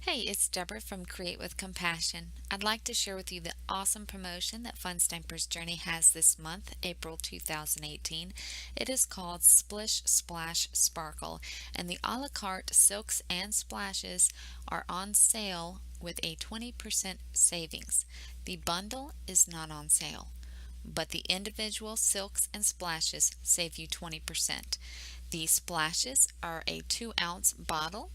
Hey, it's Deborah from Create with Compassion. I'd like to share with you the awesome promotion that Fun Stampers Journey has this month, April 2018. It is called Splish Splash Sparkle, and the a la carte silks and splashes are on sale with a 20% savings. The bundle is not on sale, but the individual silks and splashes save you 20%. The splashes are a 2-ounce bottle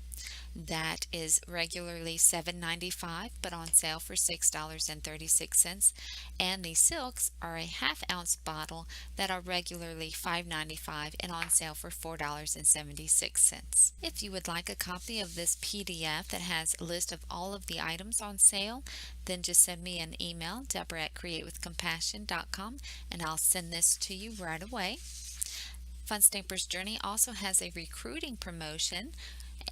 that is regularly $7.95 but on sale for $6.36, and the silks are a half-ounce bottle that are regularly $5.95 and on sale for $4.76. If you would like a copy of this PDF that has a list of all of the items on sale, then just send me an email, Deborah at createwithcompassion.com, and I'll send this to you right away. Fun Stampers Journey also has a recruiting promotion,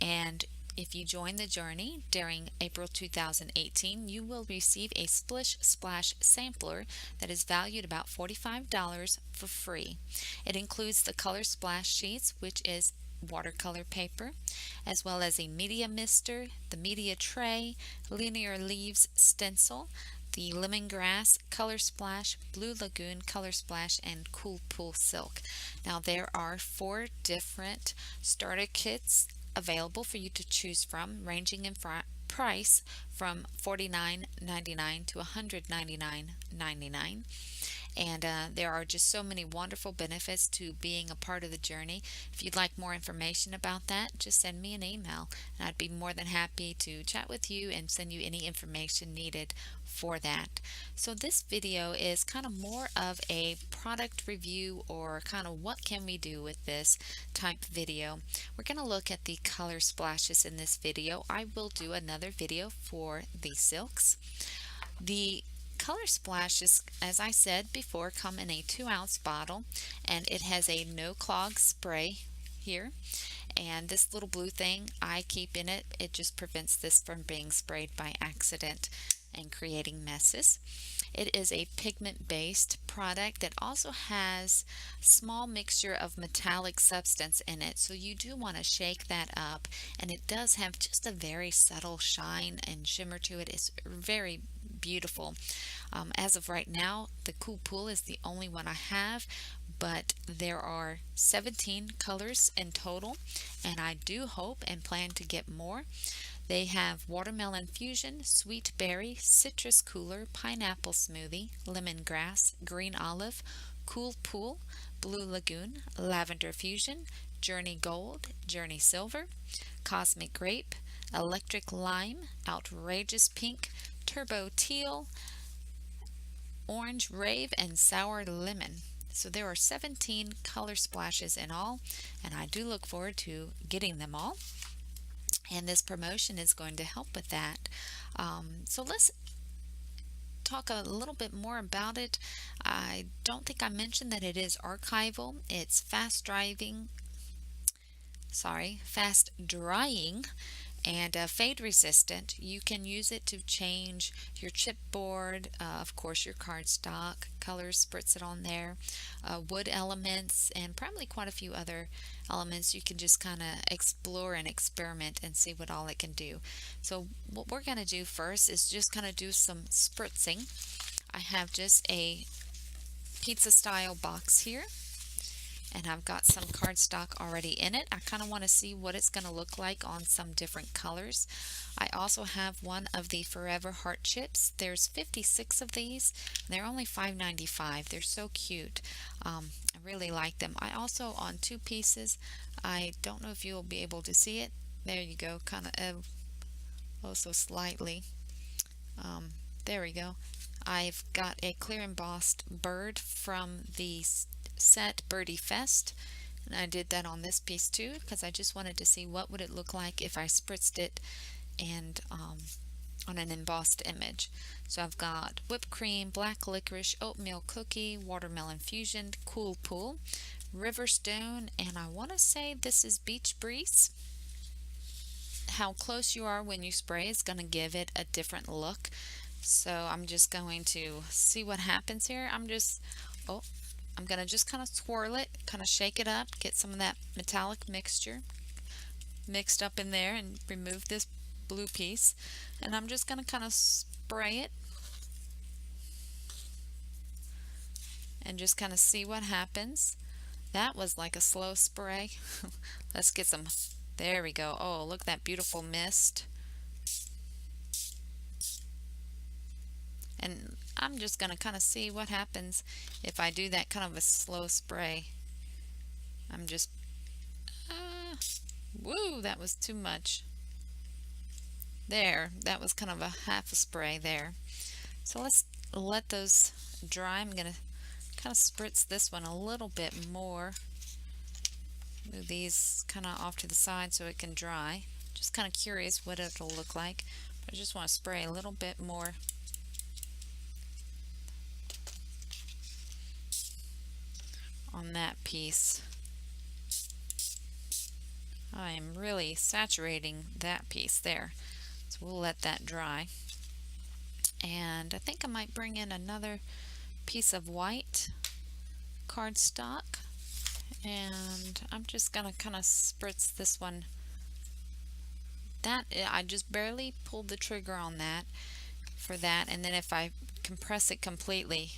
and if you join the journey during April 2018, you will receive a Splish Splash sampler that is valued about $45 for free. It includes the color splash sheets, which is watercolor paper, as well as a media mister, the media tray, linear leaves stencil, the lemongrass color splash, blue lagoon color splash, and cool pool silk. Now there are 4 different starter kits available for you to choose from, ranging in price from $49.99 to $199.99. And there are just so many wonderful benefits to being a part of the journey. If you'd like more information about that, just send me an email, and I'd be more than happy to chat with you and send you any information needed for that. So this video is kind of more of a product review, or kind of what can we do with this type video. We're going to look at the color splashes in this video. I will do another video for the silks. The color splashes, as I said before, come in a 2-ounce bottle, and it has a no clog spray here. And this little blue thing I keep in it, it just prevents this from being sprayed by accident and creating messes. It is a pigment-based product that also has small mixture of metallic substance in it, so you do want to shake that up, and it does have just a very subtle shine and shimmer to it. It's very beautiful. As of right now, the Cool Pool is the only one I have, but there are 17 colors in total, and I do hope and plan to get more. They have watermelon fusion, sweet berry, citrus cooler, pineapple smoothie, lemongrass, green olive, cool pool, blue lagoon, lavender fusion, journey gold, journey silver, cosmic grape, electric lime, outrageous pink, turbo teal, orange rave, and sour lemon. So there are 17 color splashes in all, and I do look forward to getting them all. And this promotion is going to help with that. So let's talk a little bit more about it. I don't think I mentioned that it is archival. It's fast drying, and fade resistant. You can use it to change your chipboard, of course your cardstock colors, spritz it on there, wood elements, and probably quite a few other elements. You can just kind of explore and experiment and see what all it can do. So what we're going to do first is just kind of do some spritzing. I have just a pizza style box here, and I've got some cardstock already in it. I kind of want to see what it's going to look like on some different colors. I also have one of the Forever Heart Chips. There's 56 of these. They're only $5.95. They're so cute. I really like them. I also, on 2 pieces, I don't know if you'll be able to see it. There you go, kind of so slightly. There we go. I've got a clear embossed bird from the set Birdie Fest, and I did that on this piece too because I just wanted to see what would it look like if I spritzed it and on an embossed image. So I've got whipped cream, black licorice, oatmeal cookie, watermelon fusion, cool pool, river stone, and I want to say this is beach breeze. How close you are when you spray is going to give it a different look. So I'm just going to see what happens here. I'm going to just kind of swirl it, kind of shake it up, get some of that metallic mixture mixed up in there, and remove this blue piece, and I'm just going to kind of spray it and just kind of see what happens. That was like a slow spray. Let's get some. There we go. Oh, look at that beautiful mist. And I'm just going to kind of see what happens if I do that kind of a slow spray. I'm just, woo, that was too much. There, that was kind of a half a spray there. So let's let those dry. I'm going to kind of spritz this one a little bit more. Move these kind of off to the side so it can dry. Just kind of curious what it'll look like. I just want to spray a little bit more. On that piece. I am really saturating that piece there. So we'll let that dry. And I think I might bring in another piece of white cardstock. And I'm just going to kind of spritz this one. That I just barely pulled the trigger on that for that. And then if I compress it completely,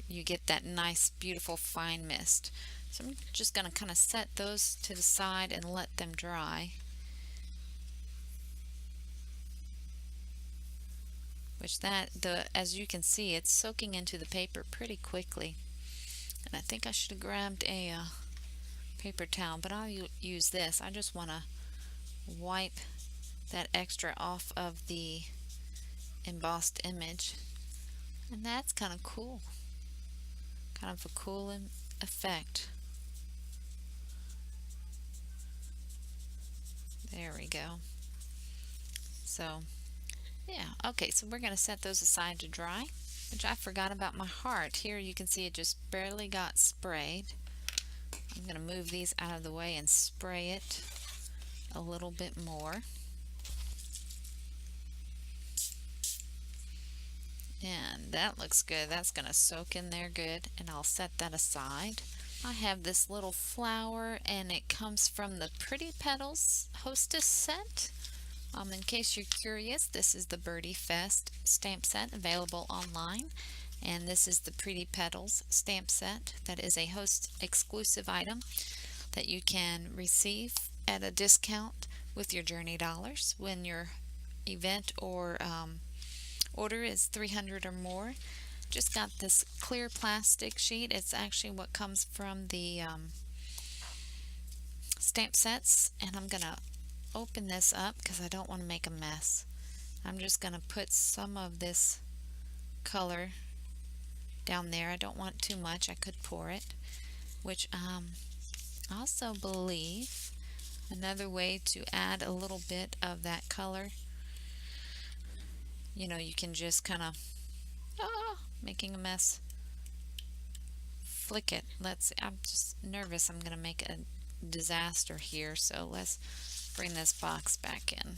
you get that nice, beautiful, fine mist. So I'm just going to kind of set those to the side and let them dry. As you can see, it's soaking into the paper pretty quickly. And I think I should have grabbed a paper towel, but I'll use this. I just want to wipe that extra off of the embossed image. And that's kind of cool. Kind of a cool effect. There we go. So, yeah. Okay, so we're going to set those aside to dry, which I forgot about my heart. Here you can see it just barely got sprayed. I'm going to move these out of the way and spray it a little bit more. And that looks good. That's going to soak in there good, and I'll set that aside. I have this little flower, and it comes from the Pretty Petals Hostess set. In case you're curious, this is the Birdie Fest stamp set available online, and this is the Pretty Petals stamp set. That is a host exclusive item that you can receive at a discount with your Journey dollars when your event or order is 300 or more. Just got this clear plastic sheet. It's actually what comes from the stamp sets, and I'm gonna open this up because I don't want to make a mess. I'm just gonna put some of this color down there. I don't want too much. I could pour it, which I also believe another way to add a little bit of that color, you can just kind of making a mess, flick it. I'm just nervous I'm gonna make a disaster here, so let's bring this box back in.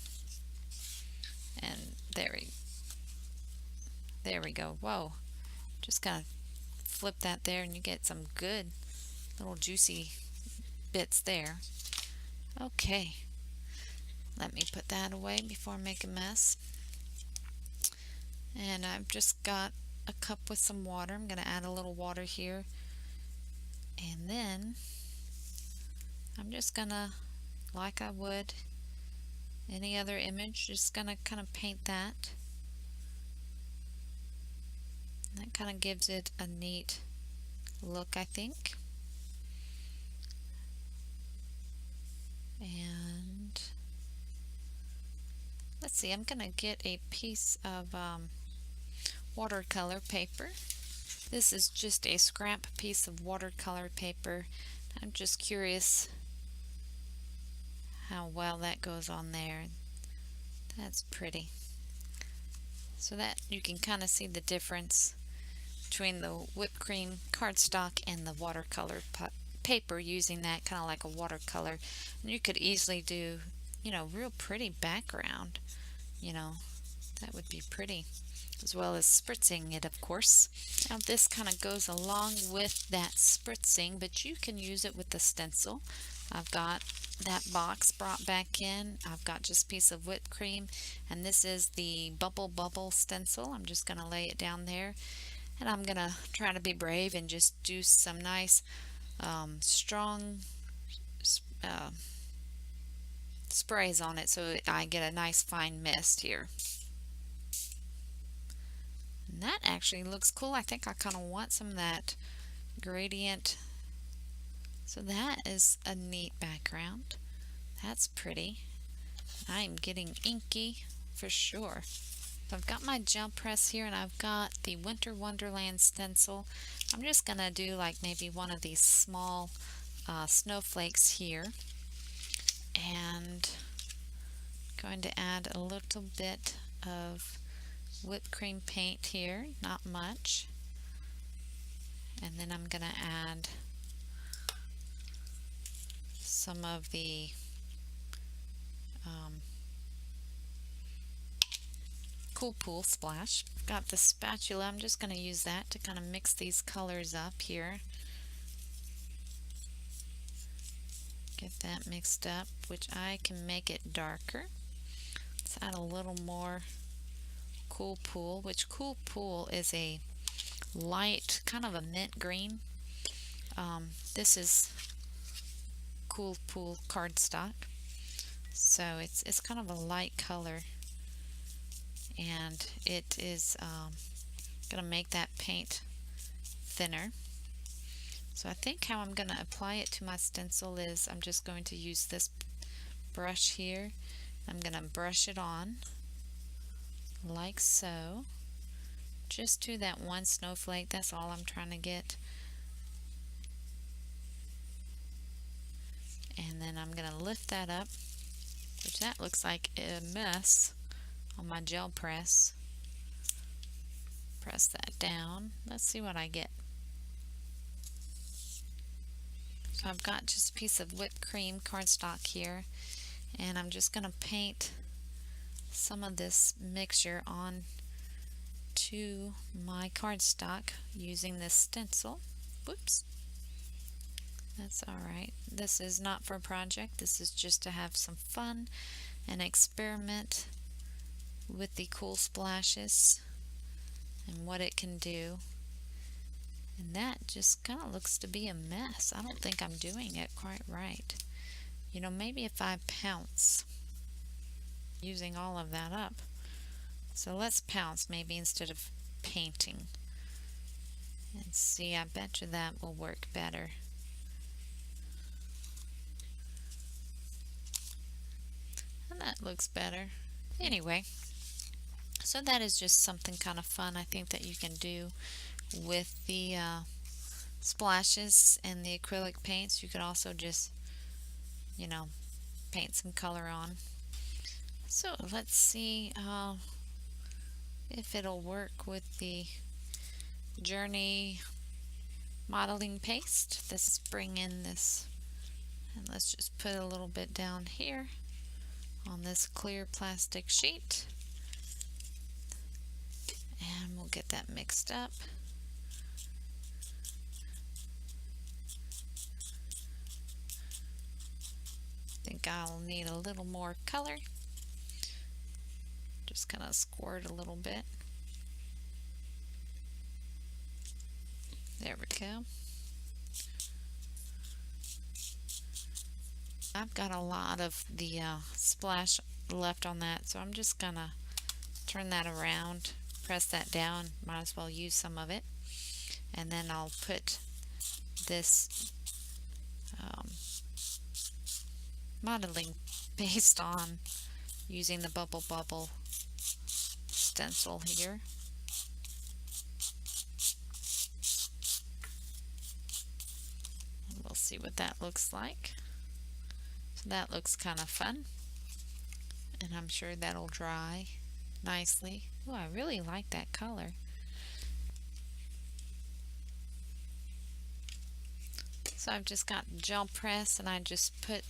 And there we go. Whoa, just gotta flip that there and you get some good little juicy bits there. Okay, let me put that away before I make a mess. And I've just got a cup with some water. I'm going to add a little water here, and then I'm just going to, like I would any other image, just going to kind of paint that. That kind of gives it a neat look, I think. And let's see, I'm going to get a piece of watercolor paper. This is just a scrap piece of watercolor paper. I'm just curious how well that goes on there. That's pretty. So that you can kind of see the difference between the whipped cream cardstock and the watercolor paper, using that kind of like a watercolor. And you could easily do, real pretty background, That would be pretty, as well as spritzing it, of course. Now this kind of goes along with that spritzing, but you can use it with the stencil. I've got that box brought back in. I've got just a piece of whipped cream, and this is the bubble stencil. I'm just going to lay it down there, and I'm going to try to be brave and just do some nice strong sprays on it so I get a nice fine mist here. And that actually looks cool. I think I kind of want some of that gradient. So that is a neat background. That's pretty. I'm getting inky for sure. So I've got my gel press here, and I've got the Winter Wonderland stencil. I'm just going to do like maybe one of these small snowflakes here, and going to add a little bit of whipped cream paint here, not much, and then I'm going to add some of the Cool Pool Splash. Got the spatula. I'm just going to use that to kind of mix these colors up here. Get that mixed up, which I can make it darker. Let's add a little more Cool Pool, which Cool Pool is a light, kind of a mint green. This is Cool Pool cardstock, so it's kind of a light color, and it is going to make that paint thinner. So I think how I'm going to apply it to my stencil is I'm just going to use this brush here. I'm going to brush it on like so, just to that one snowflake. That's all I'm trying to get. And then I'm going to lift that up, which that looks like a mess on my gel press. Press that down. Let's see what I get. So I've got just a piece of whipped cream cardstock here, and I'm just going to paint some of this mixture on to my cardstock using this stencil. Whoops. That's alright. This is not for a project. This is just to have some fun and experiment with the cool splashes and what it can do. And that just kind of looks to be a mess. I don't think I'm doing it quite right. You know, maybe if I pounce using all of that up. So let's pounce maybe instead of painting. And see, I bet you that will work better. And that looks better. Anyway, so that is just something kind of fun I think that you can do with the splashes and the acrylic paints. You could also just, you know, paint some color on. So let's see if it'll work with the Journey modeling paste. Let's bring in this, and let's just put a little bit down here on this clear plastic sheet, and we'll get that mixed up. I think I'll need a little more color. Just kind of squirt a little bit. There we go. I've got a lot of the splash left on that, so I'm just gonna turn that around, press that down, might as well use some of it, and then I'll put this modeling paste on using the bubble stencil here. We'll see what that looks like. So that looks kind of fun, and I'm sure that'll dry nicely. Oh, I really like that color. So I've just got gel press, and I just put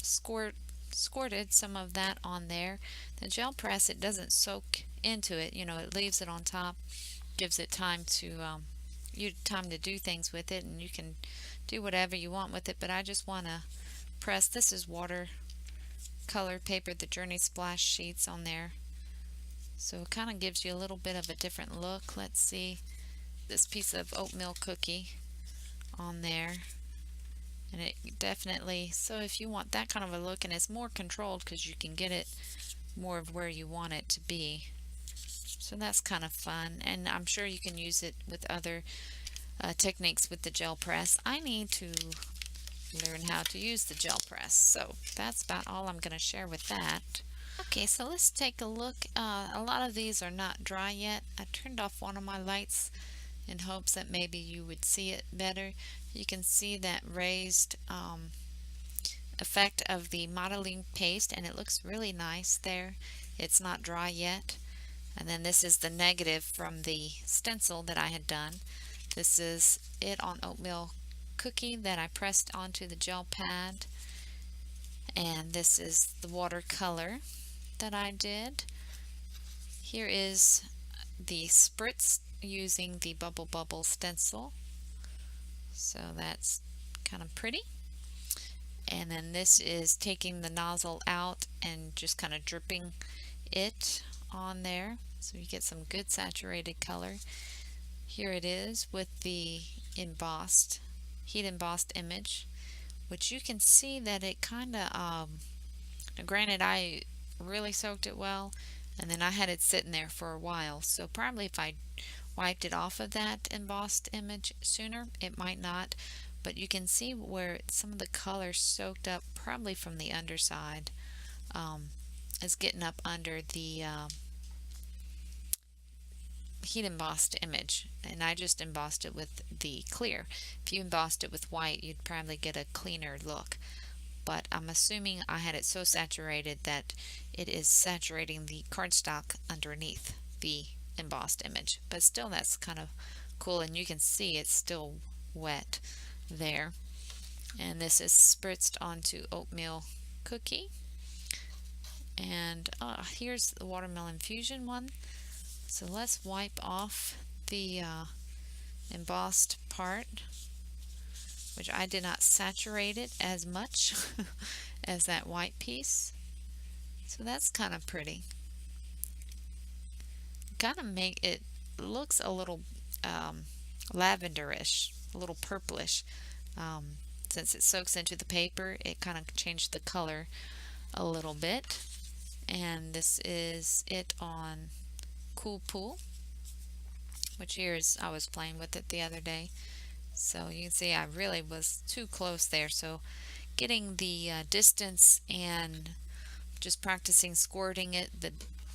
squirt squirted some of that on there. The gel press, it doesn't soak into it, it leaves it on top, gives it time to you time to do things with it, and you can do whatever you want with it. But I just want to press. This is watercolor paper, the Journey Splash sheets on there, so it kind of gives you a little bit of a different look. Let's see, this piece of oatmeal cookie on there, and it definitely, so if you want that kind of a look, and it's more controlled because you can get it more of where you want it to be. So that's kind of fun, and I'm sure you can use it with other techniques with the gel press. I need to learn how to use the gel press, so that's about all I'm going to share with that. Okay, so let's take a look. A lot of these are not dry yet. I turned off one of my lights in hopes that maybe you would see it better. You can see that raised effect of the modeling paste, and it looks really nice there. It's not dry yet. And then this is the negative from the stencil that I had done. This is it on oatmeal cookie that I pressed onto the gel pad. And this is the watercolor that I did. Here is the spritz using the Bubble Bubble stencil. So that's kind of pretty. And then this is taking the nozzle out and just kind of dripping it on there, so you get some good saturated color. Here it is with the embossed, heat embossed image, which you can see that it kind of, granted I really soaked it well, and then I had it sitting there for a while, so probably if I wiped it off of that embossed image sooner, it might not, but you can see where some of the color soaked up, probably from the underside, is getting up under the heat embossed image, and I just embossed it with the clear. If you embossed it with white, you'd probably get a cleaner look, but I'm assuming I had it so saturated that it is saturating the cardstock underneath the embossed image. But still, that's kind of cool, and you can see it's still wet there. And this is spritzed onto oatmeal cookie. And here's the watermelon fusion one. So let's wipe off the embossed part, which I did not saturate it as much as that white piece. So that's kind of pretty. Kind of make it looks a little lavenderish, a little purplish. Since it soaks into the paper, it kind of changed the color a little bit. And this is it on Cool Pool, which here's, I was playing with it the other day. So you can see I really was too close there. So getting the distance and just practicing squirting it,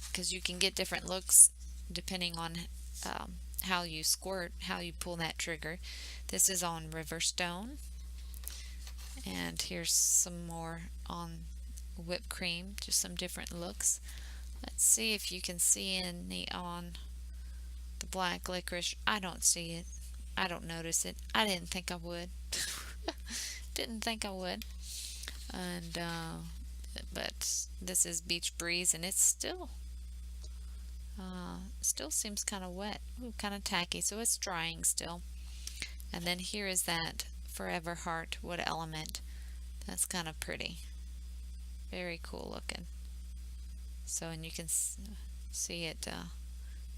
because you can get different looks depending on how you squirt, how you pull that trigger. This is on River Stone. And here's some more on whipped cream, just some different looks. Let's see if you can see any on the black licorice. I don't see it. I don't notice it. I didn't think I would. Didn't think I would. And but this is Beach Breeze, and it's still seems kind of wet. Ooh, kind of tacky, so it's drying still. And then here is that Forever Heart Wood Element. That's kind of pretty. Very cool looking. So, and you can see it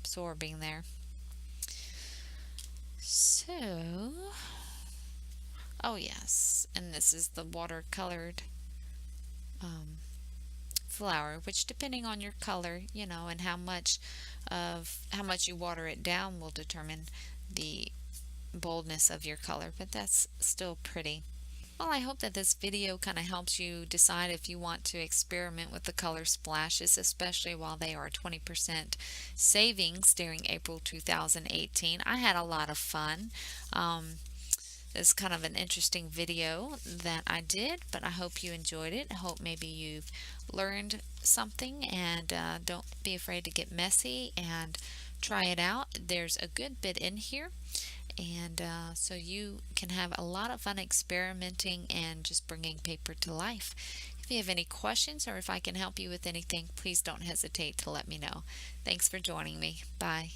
absorbing there. So, oh yes, and this is the watercolored flower, which depending on your color, and how much you water it down will determine the boldness of your color, but that's still pretty. Well, I hope that this video kind of helps you decide if you want to experiment with the color splashes, especially while they are 20% savings during April 2018. I had a lot of fun. It's kind of an interesting video that I did, but I hope you enjoyed it. I hope maybe you've learned something, and don't be afraid to get messy and try it out. There's a good bit in here. And so you can have a lot of fun experimenting and just bringing paper to life. If you have any questions or if I can help you with anything, please don't hesitate to let me know. Thanks for joining me. Bye.